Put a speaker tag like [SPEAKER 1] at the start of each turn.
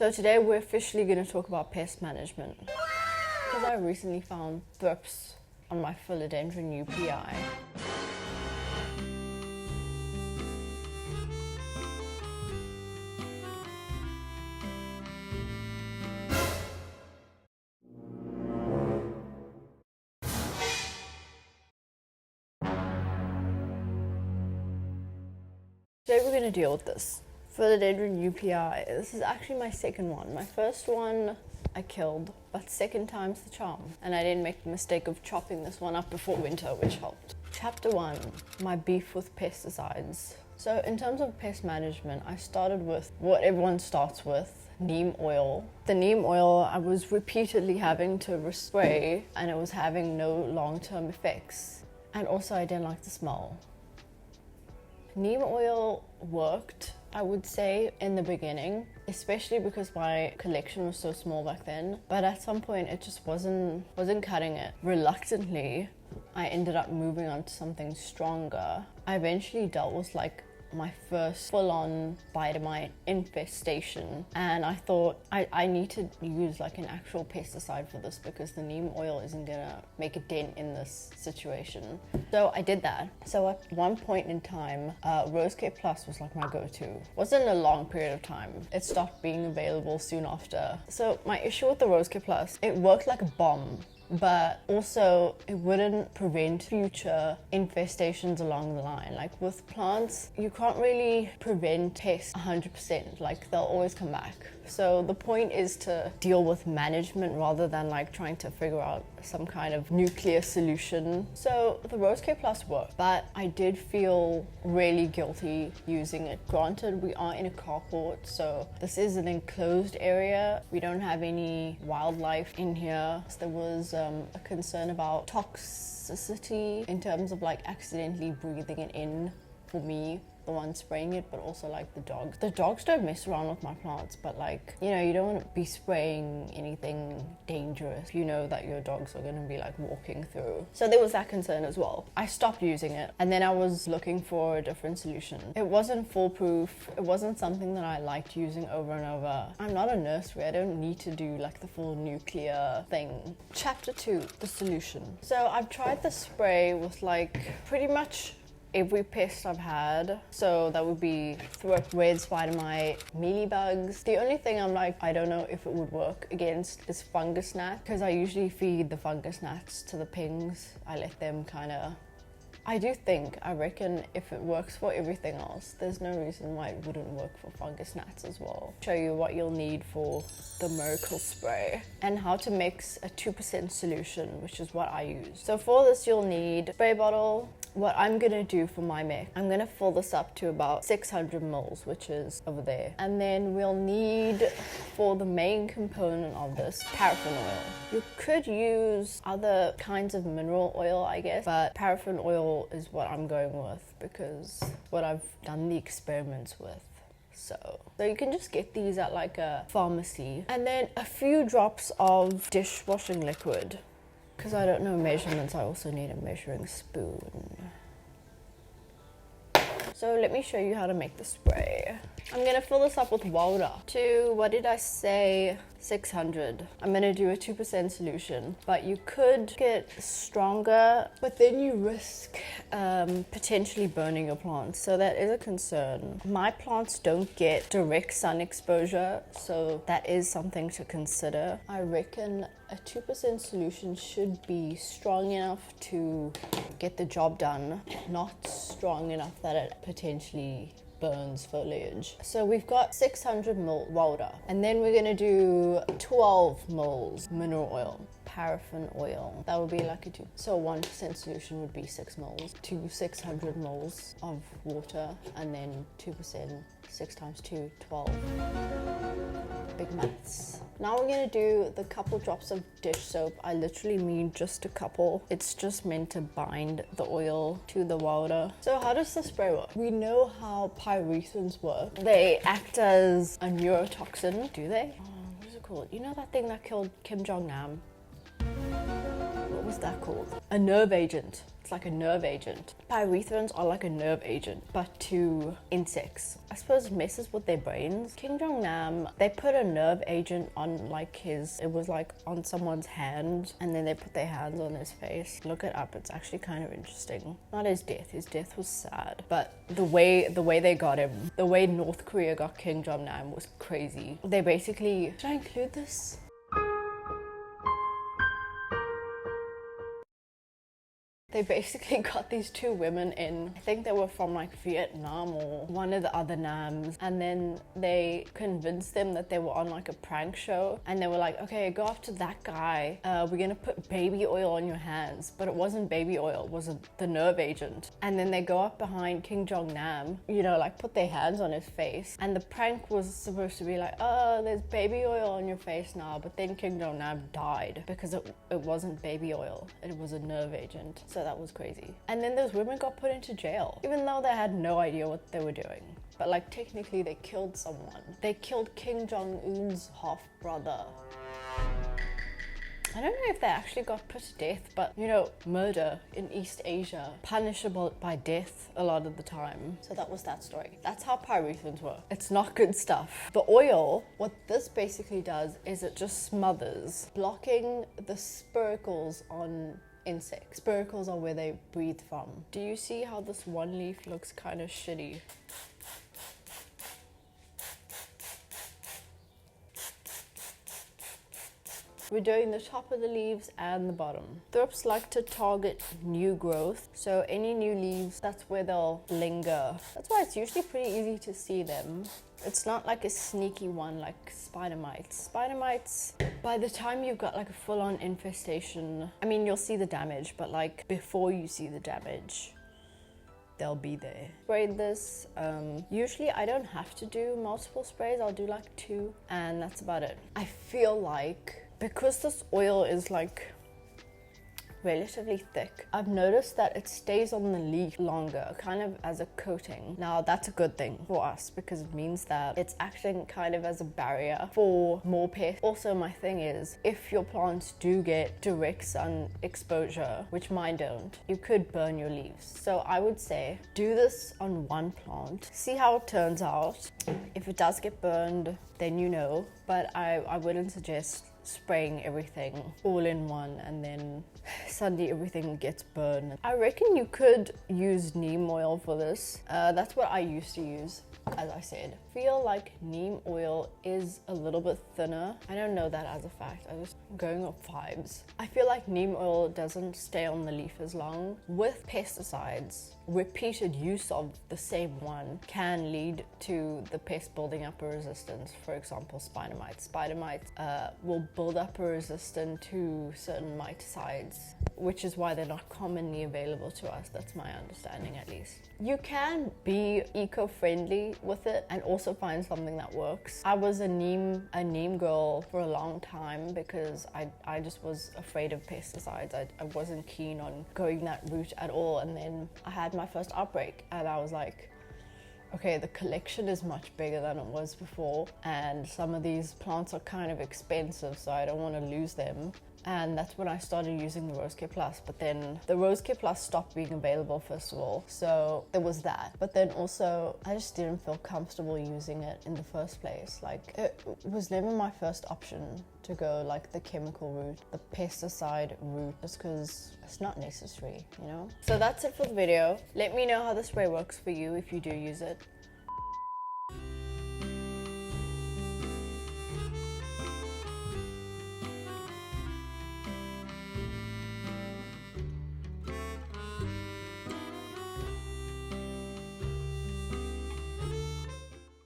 [SPEAKER 1] So today we're officially going to talk about pest management. Because I recently found thrips on my philodendron UPI. Today we're going to deal with this. Philodendron UPI. This is actually my second one. My first one I killed, but second time's the charm. And I didn't make the mistake of chopping this one up before winter, which helped. Chapter 1, my beef with pesticides. So in terms of pest management, I started with what everyone starts with, neem oil. The neem oil I was repeatedly having to respray and it was having no long-term effects. And also I didn't like the smell. Neem oil worked, I would say, in the beginning, especially because my collection was so small back then. But at some point it just wasn't cutting it. Reluctantly, I ended up moving on to something stronger. I eventually dealt with my first full-on bitomite infestation, and I thought I need to use an actual pesticide for this because the neem oil isn't gonna make a dent in this situation. So I did that. So at one point in time, Rosecare Plus was my go-to. Wasn't a long period of time. It stopped being available soon after. So my issue with the Rosecare Plus, it worked like a bomb, but also it wouldn't prevent future infestations along the line. With plants, you can't really prevent pests 100%, they'll always come back. So the point is to deal with management rather than trying to figure out some kind of nuclear solution. So the Rosecare Plus worked, but I did feel really guilty using it. Granted, we are in a carport, so this is an enclosed area. We don't have any wildlife in here. So there was a concern about toxicity in terms of accidentally breathing it in for me, the one spraying it, but also the dogs. The dogs don't mess around with my plants, but you don't want to be spraying anything dangerous. You know that your dogs are going to be walking through. So there was that concern as well. I stopped using it, and then I was looking for a different solution. It wasn't foolproof. It wasn't something that I liked using over and over. I'm not a nursery. I don't need to do the full nuclear thing. Chapter 2, the solution. So I've tried the spray with pretty much every pest I've had. So that would be thrips, red spider mite, mealybugs. The only thing I'm I don't know if it would work against is fungus gnat, because I usually feed the fungus gnats to the pings. I let them I reckon if it works for everything else, there's no reason why it wouldn't work for fungus gnats as well. Show you what you'll need for the miracle spray and how to mix a 2% solution, which is what I use. So for this, you'll need a spray bottle. What I'm gonna do for my mix, I'm gonna fill this up to about 600 mils, which is over there. And then we'll need, for the main component of this, paraffin oil. You could use other kinds of mineral oil, I guess, but paraffin oil is what I'm going with because what I've done the experiments with. So you can just get these at a pharmacy. And then a few drops of dishwashing liquid. Because I don't know measurements, I also need a measuring spoon. So let me show you how to make the spray. I'm gonna fill this up with water to, what did I say, 600. I'm gonna do a 2% solution, but you could get stronger, but then you risk potentially burning your plants. So that is a concern. My plants don't get direct sun exposure, so that is something to consider. I reckon a 2% solution should be strong enough to get the job done, not strong enough that it potentially burns foliage. So we've got 600 ml water, and then we're gonna do 12 mils mineral oil, paraffin oil. That would be a 2. So 1% solution would be 6 mils to 600 mils of water, and then 2%, 6 times 2, 12. Big maths. Now we're gonna do the couple drops of dish soap. I literally mean just a couple. It's just meant to bind the oil to the water. So how does the spray work? We know how pyrethins work. They act as a neurotoxin, do they? What is it called? You know that thing that killed Kim Jong-nam? What was that called? A nerve agent. It's like a nerve agent. Pyrethrins are like a nerve agent, but to insects. I suppose it messes with their brains. King Jong-nam, they put a nerve agent on like it was like on someone's hand, and then they put their hands on his face. Look it up, it's actually kind of interesting. Not his death was sad, but the way they got him, the way North Korea got King Jong-nam was crazy. They basically, should I include this? They basically got these two women in, I think they were from like Vietnam or one of the other Nams, and then they convinced them that they were on like a prank show, and they were like, okay, go after that guy, we're gonna put baby oil on your hands. But it wasn't baby oil, it was the nerve agent. And then they go up behind King Jong-nam, you know, like put their hands on his face, and the prank was supposed to be like, oh, there's baby oil on your face now, but then King Jong-nam died because it wasn't baby oil, it was a nerve agent. So that was crazy. And then those women got put into jail, even though they had no idea what they were doing. But like technically they killed someone. They killed Kim Jong-un's half-brother. I don't know if they actually got put to death, but you know, murder in East Asia, punishable by death a lot of the time. So that was that story. That's how pyrethrins work. It's not good stuff. The oil, what this basically does is it just smothers, blocking the spiracles on insects. Spiracles are where they breathe from. Do you see how this one leaf looks kind of shitty? We're doing the top of the leaves and the bottom. Thrips like to target new growth, so any new leaves, that's where they'll linger. That's why it's usually pretty easy to see them. It's not like a sneaky one like spider mites. Spider mites, by the time you've got like a full-on infestation, I mean, you'll see the damage, but like before you see the damage, they'll be there. Spray this. Usually I don't have to do multiple sprays. I'll do like 2, and that's about it. I feel like because this oil is like relatively thick, I've noticed that it stays on the leaf longer, kind of as a coating. Now that's a good thing for us because it means that it's acting kind of as a barrier for more pests. Also, my thing is, if your plants do get direct sun exposure, which mine don't, you could burn your leaves. So I would say do this on one plant, see how it turns out. If it does get burned, then you know, but I wouldn't suggest spraying everything all in one and then suddenly everything gets burned. I reckon you could use neem oil for this. That's what I used to use, as I said. Feel like neem oil is a little bit thinner. I don't know that as a fact, I'm just going off vibes. I feel like neem oil doesn't stay on the leaf as long. With pesticides, repeated use of the same one can lead to the pest building up a resistance. For example, spider mites. Spider mites will build up a resistance to certain miticides, which is why they're not commonly available to us. That's my understanding, at least. You can be eco-friendly with it and also find something that works. I was a neem girl for a long time because I just was afraid of pesticides. I wasn't keen on going that route at all, and then I had my first outbreak and I was like, okay, the collection is much bigger than it was before, and some of these plants are kind of expensive, so I don't want to lose them. And that's when I started using the Rose Care Plus. But then the Rose Care Plus stopped being available, first of all, so there was that. But then also I just didn't feel comfortable using it in the first place. Like, it was never my first option to go like the chemical route, the pesticide route, just because it's not necessary, you know? So that's it for the video. Let me know how the spray works for you if you do use it.